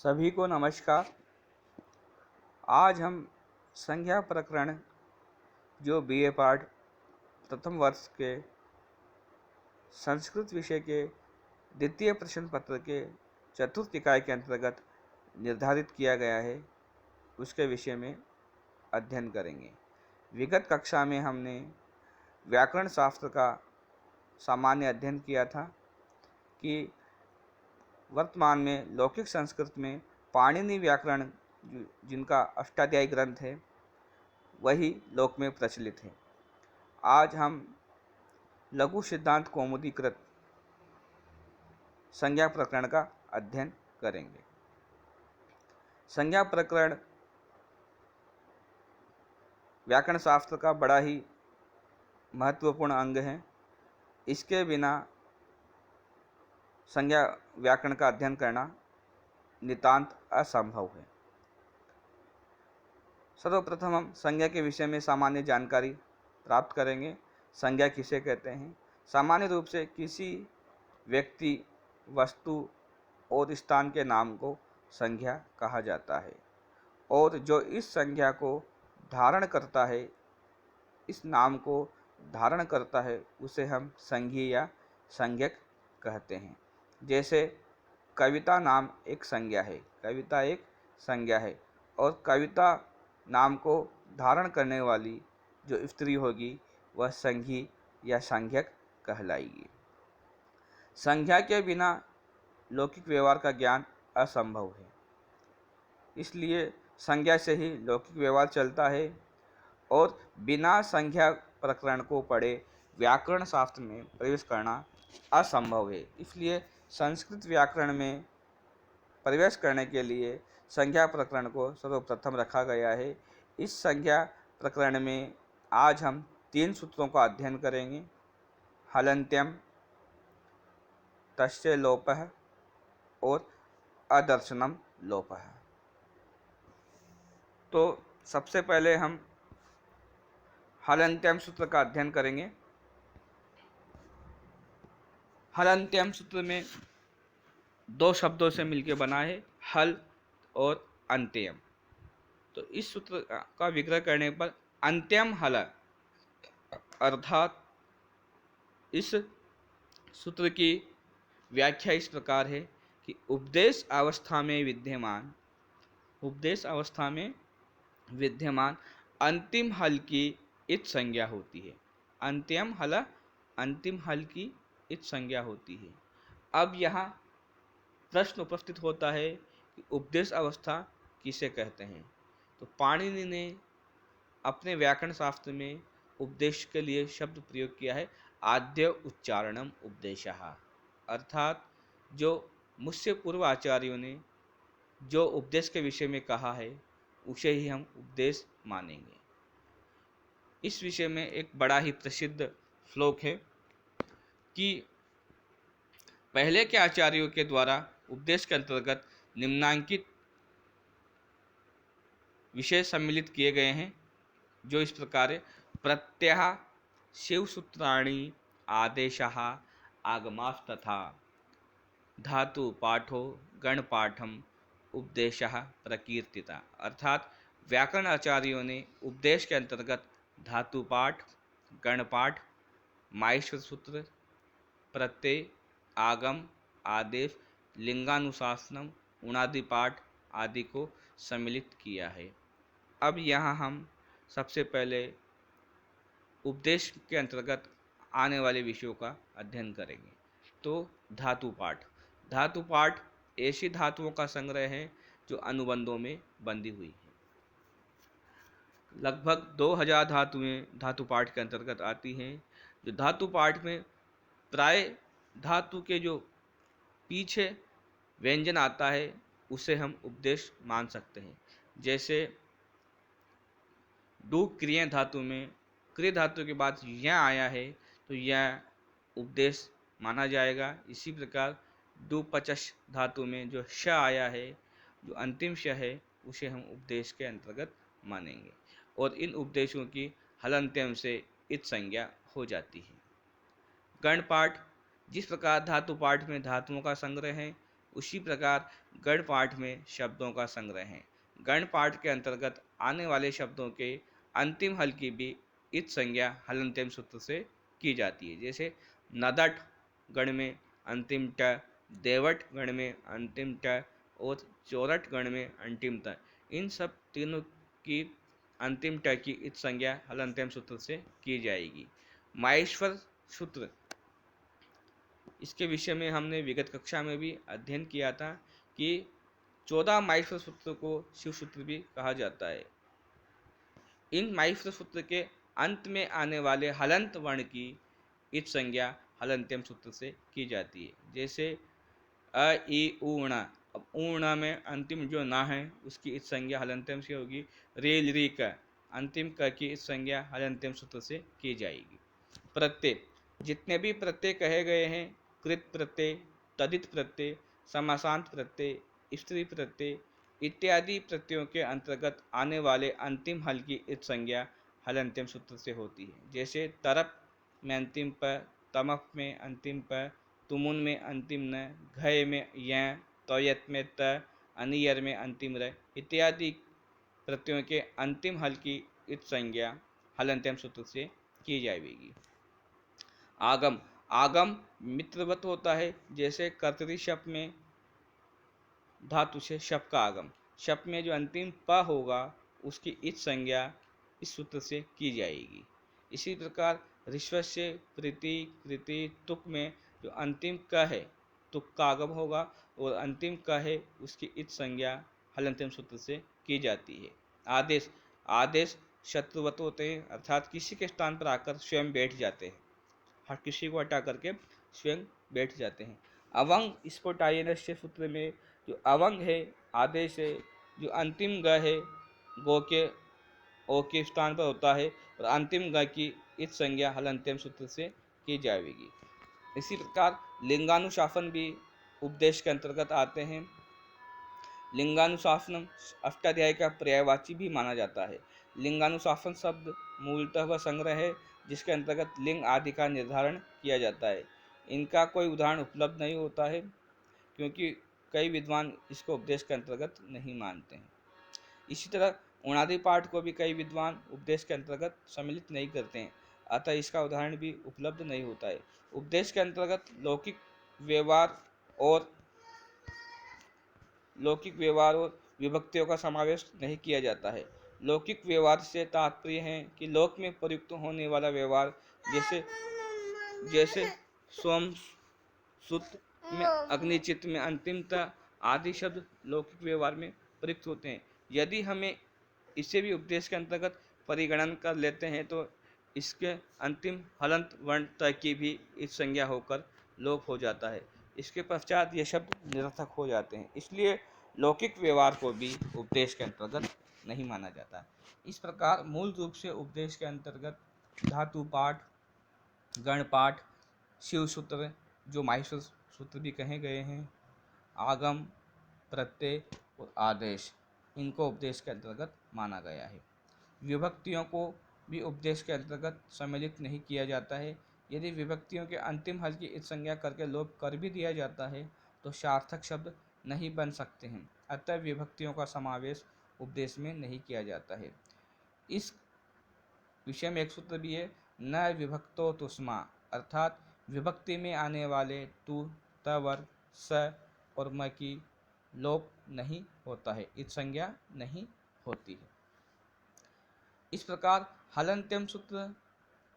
सभी को नमस्कार। आज हम संज्ञा प्रकरण जो बीए पाठ प्रथम वर्ष के संस्कृत विषय के द्वितीय प्रश्न पत्र के चतुर्थ इकाई के अंतर्गत निर्धारित किया गया है उसके विषय में अध्ययन करेंगे। विगत कक्षा में हमने व्याकरण शास्त्र का सामान्य अध्ययन किया था कि वर्तमान में लौकिक संस्कृत में पाणिनि व्याकरण जिनका अष्टाध्यायी ग्रंथ है वही लोक में प्रचलित है। आज हम लघु सिद्धांत कौमुदीकृत संज्ञा प्रकरण का अध्ययन करेंगे। संज्ञा प्रकरण व्याकरण शास्त्र का बड़ा ही महत्वपूर्ण अंग है। इसके बिना संज्ञा व्याकरण का अध्ययन करना नितांत असंभव है। सर्वप्रथम हम संज्ञा के विषय में सामान्य जानकारी प्राप्त करेंगे। संज्ञा किसे कहते हैं? सामान्य रूप से किसी व्यक्ति, वस्तु और स्थान के नाम को संज्ञा कहा जाता है और जो इस संज्ञा को धारण करता है, इस नाम को धारण करता है, उसे हम संज्ञेय या संज्ञक कहते हैं। जैसे कविता नाम एक संज्ञा है, कविता एक संज्ञा है और कविता नाम को धारण करने वाली जो स्त्री होगी वह संज्ञी या संज्ञक कहलाएगी। संज्ञा के बिना लौकिक व्यवहार का ज्ञान असंभव है, इसलिए संज्ञा से ही लौकिक व्यवहार चलता है और बिना संज्ञा प्रकरण को पढ़े व्याकरण शास्त्र में प्रवेश करना असंभव है। इसलिए संस्कृत व्याकरण में प्रवेश करने के लिए संज्ञा प्रकरण को सर्वप्रथम रखा गया है। इस संज्ञा प्रकरण में आज हम 3 सूत्रों का अध्ययन करेंगे। हलन्त्यम, तस्य लोपः और अदर्शनम लोपः। तो सबसे पहले हम हलन्त्यम सूत्र का अध्ययन करेंगे। हलन्त्यम सूत्र में 2 शब्दों से मिलकर बना है, हल और अंत्यम। तो इस सूत्र का विग्रह करने पर अंत्यम हल अर्थात इस सूत्र की व्याख्या इस प्रकार है कि उपदेश अवस्था में विद्यमान अंतिम हल की इत संज्ञा होती है। अंतिम हल की इत संज्ञा होती है। अब यहाँ प्रश्न उपस्थित होता है कि उपदेश अवस्था किसे कहते हैं? तो पाणिनि ने अपने व्याकरण शास्त्र में उपदेश के लिए शब्द प्रयोग किया है आद्य उच्चारणम उपदेशः, अर्थात जो मुझसे पूर्व आचार्यों ने जो उपदेश के विषय में कहा है उसे ही हम उपदेश मानेंगे। इस विषय में एक बड़ा ही प्रसिद्ध श्लोक है कि पहले के आचार्यों के द्वारा उपदेश के अंतर्गत निम्नांकित विषय सम्मिलित किए गए हैं, जो इस प्रकार है। प्रत्यह शिवसूत्राणि आदेशः आगमास्तथा धातु पाठो गणपाठम उपदेशः प्रकीर्तिता, अर्थात व्याकरण आचार्यों ने उपदेश के अंतर्गत धातु पाठ, गणपाठ, माहेश्वर सूत्र, प्रत्यय, आगम, आदेश, लिंगानुशासनम, उणादि पाठ आदि को सम्मिलित किया है। अब यहाँ हम सबसे पहले उपदेश के अंतर्गत आने वाले विषयों का अध्ययन करेंगे। तो धातु पाठ ऐसी धातुओं का संग्रह है जो अनुबंधों में बंधी हुई है। लगभग 2000 धातुएं धातु पाठ के अंतर्गत आती हैं। जो धातु पाठ में प्राय धातु के जो पीछे व्यंजन आता है उसे हम उपदेश मान सकते हैं। जैसे डू क्रिय धातु में क्रिय धातु के बाद यह आया है तो यह उपदेश माना जाएगा। इसी प्रकार डू पचश धातु में जो श आया है, जो अंतिम श है, उसे हम उपदेश के अंतर्गत मानेंगे और इन उपदेशों की हलन्त्यम से इत संज्ञा हो जाती है। गणपाठ, जिस प्रकार धातु पाठ में धातुओं का संग्रह है, उसी प्रकार गण पाठ में शब्दों का संग्रह है। गण पाठ के अंतर्गत आने वाले शब्दों के अंतिम हल की भी इत संज्ञा हलंत्यम सूत्र से की जाती है। जैसे नदट गण में अंतिम ट, देवट गण में अंतिम ट और चौरठ गण में अंतिम त। इन सब तीनों की अंतिम ट की इत संज्ञा हलंत्यम सूत्र से की जाएगी। माहेश्वर सूत्र, इसके विषय में हमने विगत कक्षा में भी अध्ययन किया था कि 14 माहेश्वर सूत्र को शिव सूत्र भी कहा जाता है। इन माहेश्वर सूत्र के अंत में आने वाले हलंत वर्ण की इत संज्ञा हलंत्यम सूत्र से की जाती है। जैसे अ ई ऊणा, अब ऊणा में अंतिम जो ना है उसकी इत संज्ञा हलंत्यम से होगी। रेल री का अंतिम क की इत संज्ञा हलंत्यम सूत्र से की जाएगी। प्रत्यय, जितने भी प्रत्यय कहे गए हैं, कृत प्रत्यय, तदित प्रत्यय, समासांत प्रत्यय, स्त्री प्रत्यय इत्यादि प्रत्ययों के अंतर्गत आने वाले अंतिम हल की इत संज्ञा हलंत्यम सूत्र से होती है। जैसे तरप में अंतिम प, तमफ में अंतिम प, तुमुन में अंतिम न, घय में य, तोयत में त, अनियर में अंतिम र इत्यादि प्रत्ययों के अंतिम हल की इत संज्ञा हलंत्यम सूत्र से की जाएगी। आगम, आगम मित्रवत होता है। जैसे कर्तरी शप में धातु से शप का आगम, शप में जो अंतिम प होगा उसकी इत संज्ञा इस सूत्र से की जाएगी। इसी प्रकार ऋश्वस्य, प्रीति, कृति, तुक में जो अंतिम क है तुक का आगम होगा और अंतिम क है उसकी इत संज्ञा हलंत्यम सूत्र से की जाती है। आदेश, आदेश शत्रुवत होते हैं, अर्थात किसी के स्थान पर आकर स्वयं बैठ जाते हैं, हर किसी को हटा करके स्वयं बैठ जाते हैं। अवंग स्फोटायनस्य सूत्र में जो अवंग है आदेश है, जो अंतिम ग है गो के ओ के स्थान पर होता है और अंतिम ग की इत संज्ञा हलंत्यम सूत्र से की जाएगी। इसी प्रकार लिंगानुशासन भी उपदेश के अंतर्गत आते हैं। लिंगानुशासन अष्टाध्यायी का पर्यायवाची भी माना जाता है। लिंगानुशासन शब्द मूलतः वह संग्रह है जिसके अंतर्गत लिंग आदि का निर्धारण किया जाता है। इनका कोई उदाहरण उपलब्ध नहीं होता है क्योंकि कई विद्वान इसको उपदेश के अंतर्गत नहीं मानते हैं। इसी तरह उणादि पाठ को भी कई विद्वान उपदेश के अंतर्गत सम्मिलित नहीं करते हैं, अतः इसका उदाहरण भी उपलब्ध नहीं होता है। उपदेश के अंतर्गत लौकिक व्यवहार और विभक्तियों का समावेश नहीं किया जाता है। लौकिक व्यवहार से तात्पर्य है कि लोक में प्रयुक्त होने वाला व्यवहार, जैसे सोम, सुत में अग्निचित में अंतिमता आदि शब्द लौकिक व्यवहार में प्रयुक्त होते हैं। यदि हमें इसे भी उपदेश के अंतर्गत परिगणन कर लेते हैं तो इसके अंतिम हलंत वर्ण त की भी इस संज्ञा होकर लोप हो जाता है। इसके पश्चात ये शब्द निरर्थक हो जाते हैं, इसलिए लौकिक व्यवहार को भी उपदेश के अंतर्गत नहीं माना जाता। इस प्रकार मूल रूप से उपदेश के अंतर्गत धातु पाठ, गण पाठ, शिव सूत्र जो माहेश्वर सूत्र भी कहे गए हैं, आगम, प्रत्यय और आदेश, इनको उपदेश के अंतर्गत माना गया है। विभक्तियों को भी उपदेश के अंतर्गत सम्मिलित नहीं किया जाता है। यदि विभक्तियों के अंतिम हल की इत संज्ञा करके लोप कर भी दिया जाता है तो सार्थक शब्द नहीं बन सकते हैं, अतः विभक्तियों का समावेश उपदेश में नहीं किया जाता है। इस विषय में एक सूत्र भी है, न विभक्तो तुष्मा, अर्थात विभक्ति में आने वाले तु, तवर, स और म की लोप नहीं होता है, इत संज्ञा नहीं होती है। इस प्रकार हलंत्यम सूत्र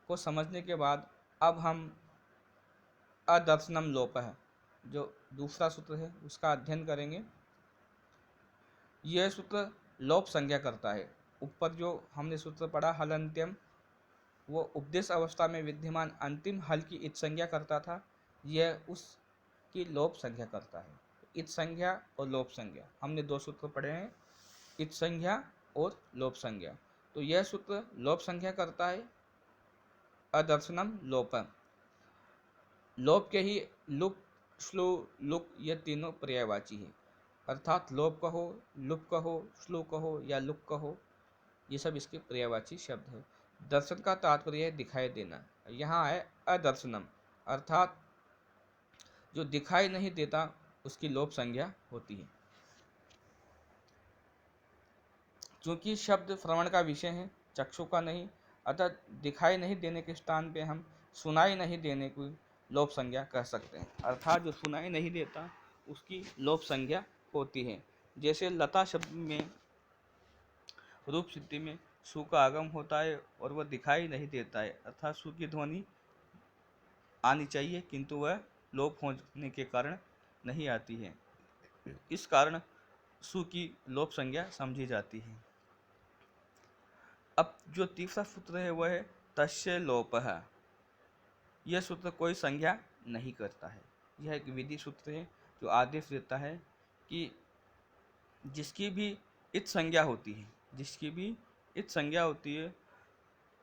को समझने के बाद अब हम अदर्शनम लोप है जो दूसरा सूत्र है उसका अध्ययन करेंगे। यह सूत्र लोप संज्ञा करता है। ऊपर जो हमने सूत्र पढ़ा हलंत्यम, वो उपदेश अवस्था में विद्यमान अंतिम हल की इत संज्ञा करता था, यह उसकी लोप संज्ञा करता है। इत संज्ञा और लोप संज्ञा हमने दो सूत्र पढ़े हैं, इत संज्ञा और लोप संज्ञा। तो यह सूत्र लोप संज्ञा करता है। अदर्शनम लोपम, लोप के ही लुप, श्लू, लुक ये तीनों पर्यायवाची है, अर्थात लोप कहो, लुप कहो, श्लू कहो या लुक कहो, ये सब इसके पर्यायवाची शब्द है। दर्शन का तात्पर्य है दिखाई देना। यहाँ है अदर्शनम, अर्थात जो दिखाई नहीं देता उसकी लोप संज्ञा होती है। चूंकि शब्द श्रवण का विषय है, चक्षु का नहीं, अतः दिखाई नहीं देने के स्थान पे हम सुनाई नहीं देने की लोप संज्ञा कह सकते हैं। अर्थात जो सुनाई नहीं देता उसकी लोप संज्ञा होती है। जैसे लता शब्द में रूप सिद्धि में सु का आगम होता है और वह दिखाई नहीं देता है, अर्थात सु की ध्वनि आनी चाहिए किंतु वह लोप होने के कारण नहीं आती है। इस कारण सु की लोप संज्ञा समझी जाती है। अब जो तीसरा सूत्र है वह है तस्य लोपः। यह सूत्र कोई संज्ञा नहीं करता है। यह एक विधि सूत्र है जो आदेश देता है कि जिसकी भी इत संज्ञा होती है, जिसकी भी इत संज्ञा होती है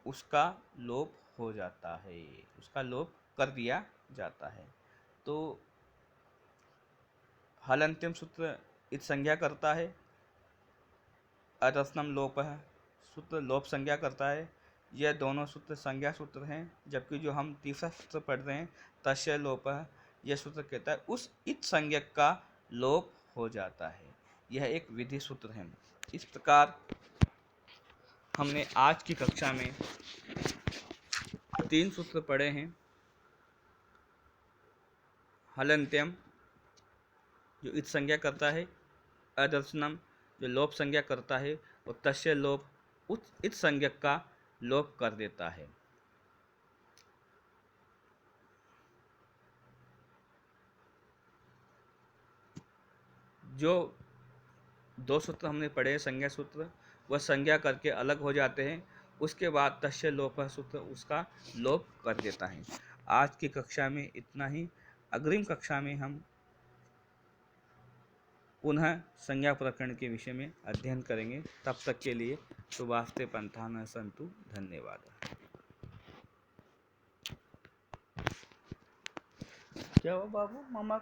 उसका लोप हो जाता है, उसका लोप कर दिया जाता है। तो हलंत्यम सूत्र इत संज्ञा करता है, अरसनम लोपः सूत्र लोप संज्ञा करता है। यह दोनों सूत्र संज्ञा सूत्र हैं, जबकि जो हम तीसरा सूत्र पढ़ रहे हैं तस्य लोपः, यह सूत्र कहता है उस इत संज्ञक का लोप हो जाता है। यह एक विधि सूत्र है। इस प्रकार हमने आज की कक्षा में 3 सूत्र पढ़े हैं। हलंत्यम जो इत संज्ञा करता है, अदर्शनम जो लोप संज्ञा करता है, और तस्य लोप उस इत संज्ञक का लोप कर देता है। जो 2 सूत्र हमने पढ़े संज्ञा सूत्र, वह संज्ञा करके अलग हो जाते हैं, उसके बाद तस्य लोप सूत्र उसका लोप कर देता है। आज की कक्षा में इतना ही। अग्रिम कक्षा में हम पुनः संज्ञा प्रकरण के विषय में अध्ययन करेंगे। तब तक के लिए शुभास्ते पंथा न संतु। धन्यवाद। क्या हुआ बाबू, मामा का